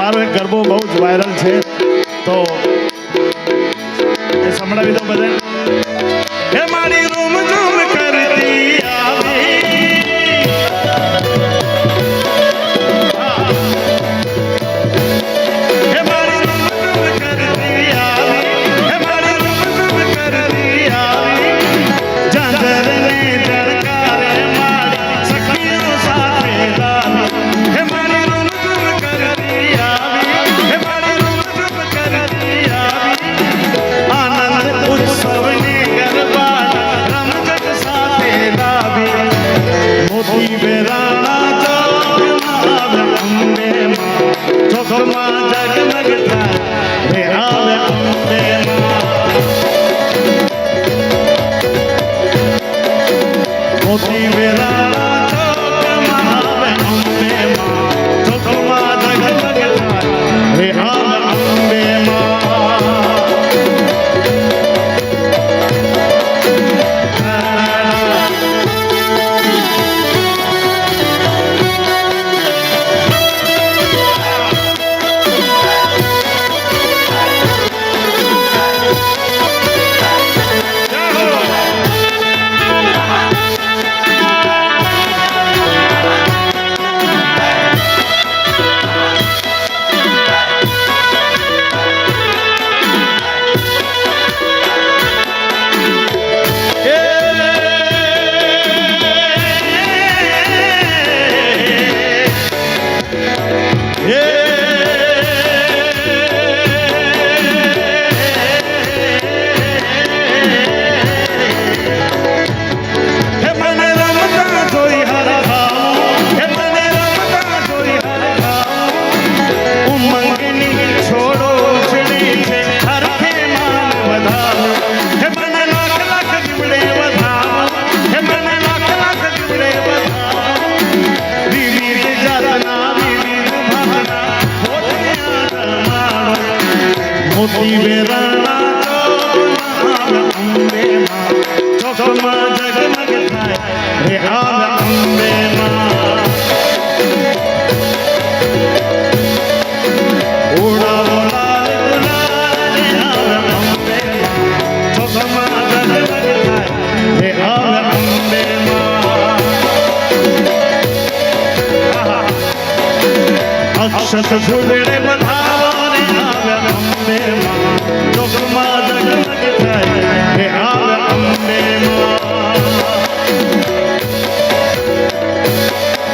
મારો એક ગરબો બહુ જ વાયરલ છે, તો એ સંભળાવી દો બધા. હે મારી રૂમ ઝૂમ કરતી આવી, હે મારી રૂમ ઝૂમ કરતી આવી, હે મારી રૂમ ઝૂમ કરતી આવી, ઝાંઝરને જણકારે મારી સખીઓ સાથે લાવી. હે મારી રૂમ ઝૂમ કરતી આવી, હે મારી રૂમ ઝૂમ કરતી આવી, આનંદ ઉત્સવને ગરબા રમઝટ સાથે લાવી. મોતી વેરાણા ચોકમાં અંબે માં, ચોકમાં જગમગ થાય રે આવે અંબે માં. મોતી વેરાણા ચોકમાં આવે અંબે માં, ચોકમાં જગમગ થાય રે આવે અંબે માં. મોતી વેરાણા અંબે માં, ચોકમાં જગમગ થાય રે આવે અંબે માં. ઉડાવો લાલ ગુલાલ રે આવે અંબે માં, ચોકમાં જગમગ થાય રે આવે અંબે માં. અક્ષત ફૂલડે વધાવો રે આવે અંબે માં, ચોકમાં જગમગ થાય રે આવે અંબે માં.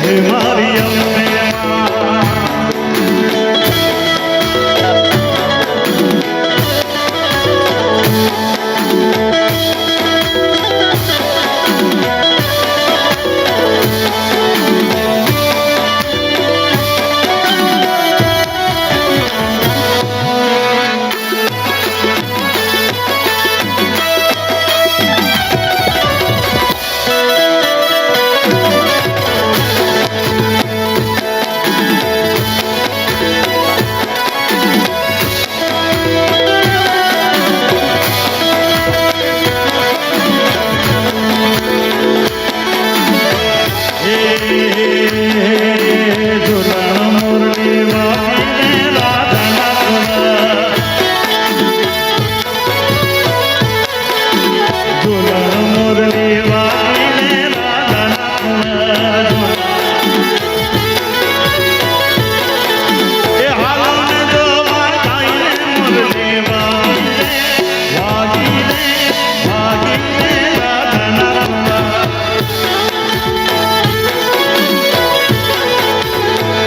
હે મારી અંબે માં.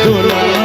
Dura